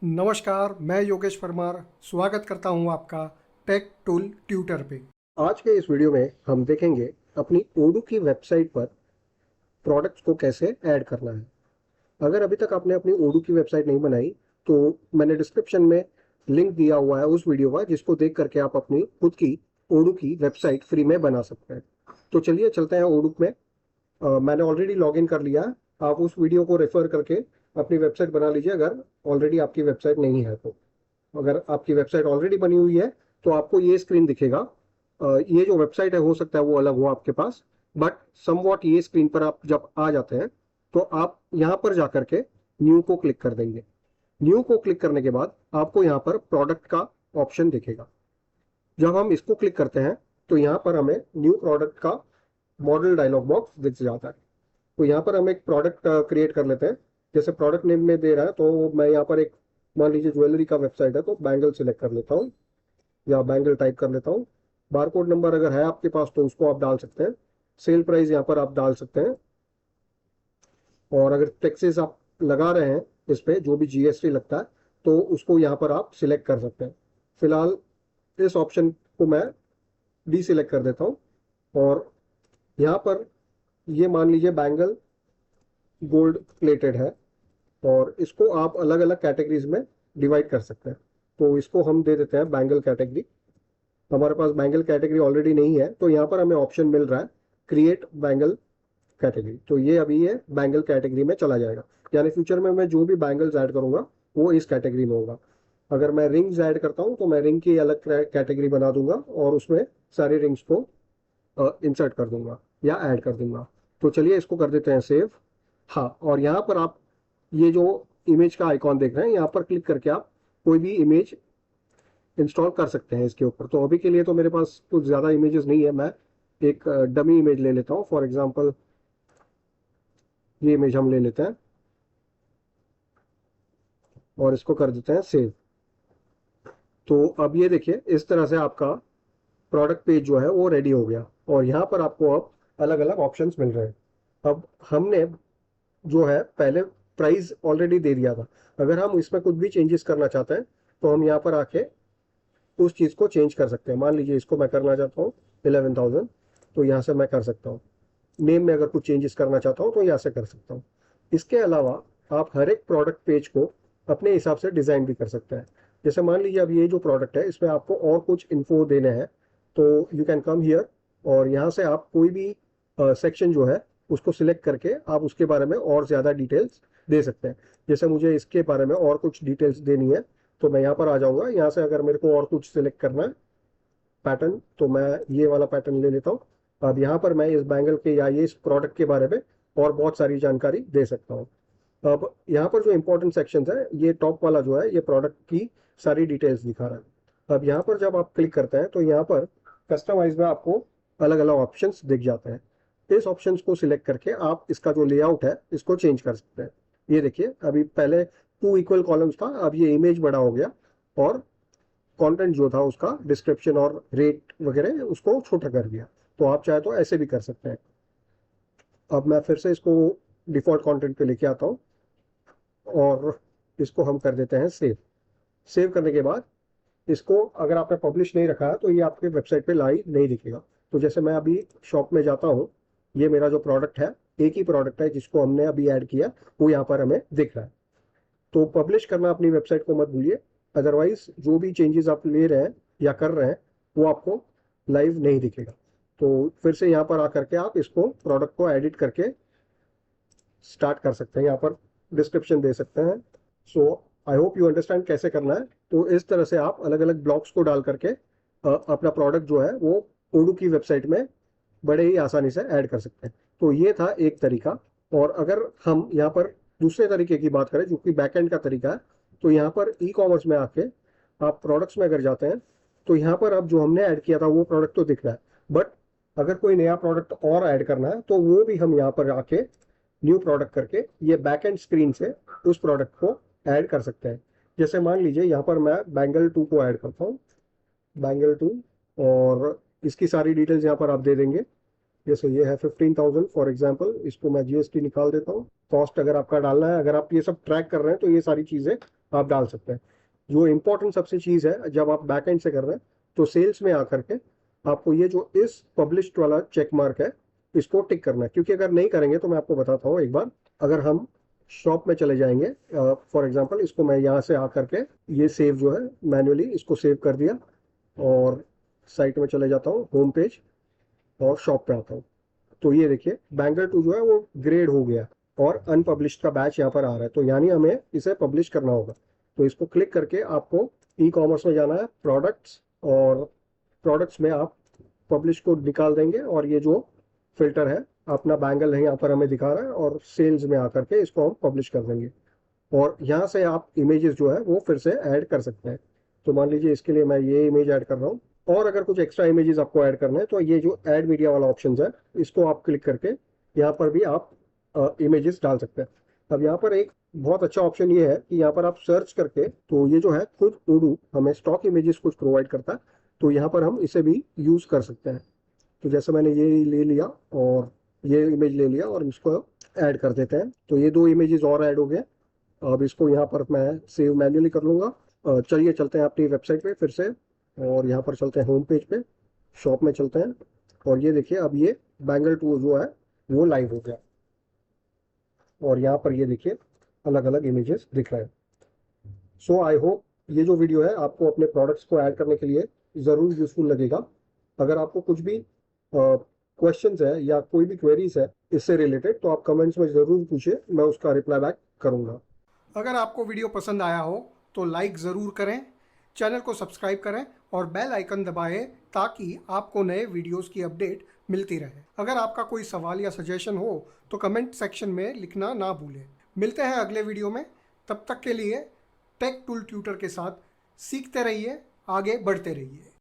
नमस्कार, मैं योगेश परमार स्वागत करता हूं आपका टेक टूल ट्यूटर पे। आज के इस वीडियो में हम देखेंगे अपनी ओडू की वेबसाइट पर प्रोडक्ट्स को कैसे ऐड करना है। अगर अभी तक आपने अपनी ओडू की वेबसाइट नहीं बनाई तो मैंने डिस्क्रिप्शन में लिंक दिया हुआ है उस वीडियो का, जिसको देख करके आप अपनी खुद की ओडू की वेबसाइट फ्री में बना सकते हैं। तो चलिए चलते हैं ओडू में। मैंने ऑलरेडी लॉग इन कर लिया है। आप उस वीडियो को रेफर करके अपनी वेबसाइट बना लीजिए अगर ऑलरेडी आपकी वेबसाइट नहीं है तो। अगर आपकी वेबसाइट ऑलरेडी बनी हुई है तो आपको ये स्क्रीन दिखेगा। ये जो वेबसाइट है हो सकता है वो अलग हो आपके पास, बट समवॉट ये स्क्रीन पर आप जब आ जाते हैं तो आप यहाँ पर जाकर के न्यू को क्लिक कर देंगे। न्यू को क्लिक करने के बाद आपको यहाँ पर प्रोडक्ट का ऑप्शन दिखेगा। जब हम इसको क्लिक करते हैं तो यहाँ पर हमें न्यू प्रोडक्ट का मॉडल डायलॉग बॉक्स दिख जाता है। तो यहाँ पर हम एक प्रोडक्ट क्रिएट कर लेते हैं। जैसे प्रोडक्ट नेम में दे रहा है तो मैं यहाँ पर एक, मान लीजिए ज्वेलरी का वेबसाइट है तो बैंगल सिलेक्ट कर लेता हूँ या बैंगल टाइप कर लेता हूँ। बारकोड नंबर अगर है आपके पास तो उसको आप डाल सकते हैं। सेल प्राइस यहाँ पर आप डाल सकते हैं। और अगर टैक्सेस आप लगा रहे हैं इस पे, जो भी जीएसटी लगता है, तो उसको यहाँ पर आप सिलेक्ट कर सकते हैं। फिलहाल इस ऑप्शन को मैं डी सिलेक्ट कर देता हूँ। और यहाँ पर ये मान लीजिए बैंगल गोल्ड प्लेटेड है और इसको आप अलग अलग कैटेगरीज में डिवाइड कर सकते हैं। तो इसको हम दे देते हैं बैंगल कैटेगरी। हमारे पास बैंगल कैटेगरी ऑलरेडी नहीं है तो यहाँ पर हमें ऑप्शन मिल रहा है क्रिएट बैंगल कैटेगरी। तो ये अभी ये बैंगल कैटेगरी में चला जाएगा, यानी फ्यूचर में मैं जो भी बैंगल्स ऐड करूंगा वो इस कैटेगरी में होगा। अगर मैं रिंग्स ऐड करता हूँ तो मैं रिंग की अलग कैटेगरी बना दूंगा और उसमें सारे रिंग्स को इंसर्ट कर दूंगा या ऐड कर दूंगा। तो चलिए इसको कर देते हैं सेव। हाँ, और यहाँ पर आप ये जो इमेज का आइकॉन देख रहे हैं यहाँ पर क्लिक करके आप कोई भी इमेज इंस्टॉल कर सकते हैं इसके ऊपर। तो अभी के लिए तो मेरे पास कुछ ज़्यादा इमेजेस नहीं है। मैं एक डमी इमेज ले लेता हूँ। फॉर एग्जांपल ये इमेज हम ले लेते हैं और इसको कर देते हैं सेव। तो अब ये देखिए इस तरह से आपका प्रोडक्ट पेज जो है वो रेडी हो गया और यहाँ पर आपको अब अलग अलग ऑप्शंस मिल रहे हैं। अब हमने जो है पहले प्राइस ऑलरेडी दे दिया था। अगर हम इसमें कुछ भी चेंजेस करना चाहते हैं तो हम यहाँ पर आके उस चीज़ को चेंज कर सकते हैं। मान लीजिए इसको मैं करना चाहता हूँ 11,000, तो यहाँ से मैं कर सकता हूँ। नेम में अगर कुछ चेंजेस करना चाहता हूँ तो यहाँ से कर सकता हूँ। इसके अलावा आप हर एक प्रोडक्ट पेज को अपने हिसाब से डिज़ाइन भी कर सकते हैं। जैसे मान लीजिए अब ये जो प्रोडक्ट है इसमें आपको और कुछ इन्फो देने हैं तो यू कैन कम हियर और यहाँ से आप कोई भी सेक्शन जो है उसको सिलेक्ट करके आप उसके बारे में और ज़्यादा डिटेल्स दे सकते हैं। जैसे मुझे इसके बारे में और कुछ डिटेल्स देनी है तो मैं यहाँ पर आ जाऊँगा। यहाँ से अगर मेरे को और कुछ सिलेक्ट करना है पैटर्न तो मैं ये वाला पैटर्न ले लेता हूँ। अब यहाँ पर मैं इस बैंगल के या ये इस प्रोडक्ट के बारे में और बहुत सारी जानकारी दे सकता हूँ। अब यहाँ पर जो इंपॉर्टेंट सेक्शन है ये टॉप वाला जो है ये प्रोडक्ट की सारी डिटेल्स दिखा रहा है। अब यहाँ पर जब आप क्लिक करते हैं तो यहाँ पर कस्टमाइज में आपको अलग अलग ऑप्शंस दिख जाते हैं। इस ऑप्शंस को सिलेक्ट करके आप इसका जो लेआउट है इसको चेंज कर सकते हैं। ये देखिए अभी पहले 2 इक्वल कॉलम्स था, अब ये इमेज बड़ा हो गया और कंटेंट जो था उसका डिस्क्रिप्शन और रेट वगैरह उसको छोटा कर दिया। तो आप चाहे तो ऐसे भी कर सकते हैं। अब मैं फिर से इसको डिफॉल्ट कंटेंट पे लेके आता हूँ और इसको हम कर देते हैं सेव। सेव करने के बाद इसको अगर आपने पब्लिश नहीं रखा है तो ये आपके वेबसाइट पे लाइव नहीं दिखेगा। तो जैसे मैं अभी शॉप में जाता हूँ, ये मेरा जो प्रोडक्ट है एक ही प्रोडक्ट है जिसको हमने अभी ऐड किया, वो यहाँ पर हमें दिख रहा है। तो पब्लिश करना अपनी वेबसाइट को मत भूलिए, अदरवाइज जो भी चेंजेस आप ले रहे हैं या कर रहे हैं वो आपको लाइव नहीं दिखेगा। तो फिर से यहाँ पर आकर के आप इसको प्रोडक्ट को एडिट करके स्टार्ट कर सकते हैं, यहाँ पर डिस्क्रिप्शन दे सकते हैं। सो आई होप यू अंडरस्टैंड कैसे करना है। तो इस तरह से आप अलग अलग ब्लॉक्स को डाल करके अपना प्रोडक्ट जो है वो ओडू की वेबसाइट में बड़े ही आसानी से ऐड कर सकते हैं। तो ये था एक तरीका। और अगर हम यहाँ पर दूसरे तरीके की बात करें जो कि बैकएंड का तरीका है, तो यहाँ पर ई कॉमर्स में आके आप प्रोडक्ट्स में अगर जाते हैं तो यहाँ पर अब जो हमने ऐड किया था वो प्रोडक्ट तो दिख रहा है, बट अगर कोई नया प्रोडक्ट और ऐड करना है तो वो भी हम यहाँ पर आके न्यू प्रोडक्ट करके ये बैकएंड स्क्रीन से उस प्रोडक्ट को ऐड कर सकते हैं। जैसे मान लीजिए यहाँ पर मैं बैंगल 2 को ऐड करता हूँ, बैंगल 2, और इसकी सारी डिटेल्स यहाँ पर आप दे देंगे। जैसे ये है 15,000 फॉर एग्जांपल, इसको मैं जीएसटी निकाल देता हूँ। कॉस्ट अगर आपका डालना है, अगर आप ये सब ट्रैक कर रहे हैं तो ये सारी चीज़ें आप डाल सकते हैं। जो इम्पोर्टेंट सबसे चीज़ है, जब आप बैक एंड से कर रहे हैं तो सेल्स में आकर के आपको ये जो इस पब्लिश्ड वाला चेक मार्क है इसको टिक करना है, क्योंकि अगर नहीं करेंगे तो मैं आपको बताता हूँ एक बार। अगर हम शॉप में चले जाएंगे, फॉर एग्जांपल इसको मैं यहाँ से आकर के ये सेव जो है मैन्युअली इसको सेव कर दिया और साइट में चले जाता हूँ, होम पेज, और शॉप पे आता हूँ। तो ये देखिए बैंगल 2 जो है वो ग्रेड हो गया और अनपब्लिश्ड का बैच यहाँ पर आ रहा है, तो यानी हमें इसे पब्लिश करना होगा। तो इसको क्लिक करके आपको ई कॉमर्स में जाना है, प्रोडक्ट्स, और प्रोडक्ट्स में आप पब्लिश को निकाल देंगे और ये जो फिल्टर है अपना बैंगल है यहाँ पर हमें दिखा रहा है, और सेल्स में आकर के इसको हम पब्लिश कर देंगे। और यहाँ से आप इमेजेस जो है वो फिर से ऐड कर सकते हैं। तो मान लीजिए इसके लिए मैं ये इमेज ऐड कर रहा हूँ, और अगर कुछ एक्स्ट्रा इमेजेस आपको ऐड करना है तो ये जो ऐड मीडिया वाला ऑप्शन है इसको आप क्लिक करके यहाँ पर भी आप इमेजेस डाल सकते हैं। अब यहाँ पर एक बहुत अच्छा ऑप्शन ये है कि यहाँ पर आप सर्च करके, तो ये जो है खुद उडू हमें स्टॉक इमेजेस कुछ प्रोवाइड करता है, तो यहाँ पर हम इसे भी यूज कर सकते हैं। तो जैसे मैंने ये ले लिया और ये इमेज ले लिया और इसको ऐड कर देते हैं, तो ये 2 इमेजेस और ऐड हो गए। अब इसको यहाँ पर मैं सेव मैन्युअली कर लूँगा। चलिए चलते हैं अपनी वेबसाइट पे फिर से, और यहाँ पर चलते हैं होम पेज पे, शॉप में चलते हैं, और ये देखिए अब ये बैंगल 2 जो है वो लाइव हो गया, और यहाँ पर ये देखिए अलग अलग इमेजेस दिख रहे हैं। सो आई होप ये जो वीडियो है आपको अपने प्रोडक्ट्स को ऐड करने के लिए ज़रूर यूजफुल लगेगा। अगर आपको कुछ भी क्वेश्चंस है या कोई भी क्वेरीज है इससे रिलेटेड, तो आप कमेंट्स में ज़रूर पूछिए, मैं उसका रिप्लाई बैक करूँगा। अगर आपको वीडियो पसंद आया हो तो लाइक ज़रूर करें, चैनल को सब्सक्राइब करें और बेल आइकन दबाएं ताकि आपको नए वीडियोस की अपडेट मिलती रहे। अगर आपका कोई सवाल या सजेशन हो तो कमेंट सेक्शन में लिखना ना भूलें। मिलते हैं अगले वीडियो में, तब तक के लिए टेक टूल ट्यूटर के साथ सीखते रहिए, आगे बढ़ते रहिए।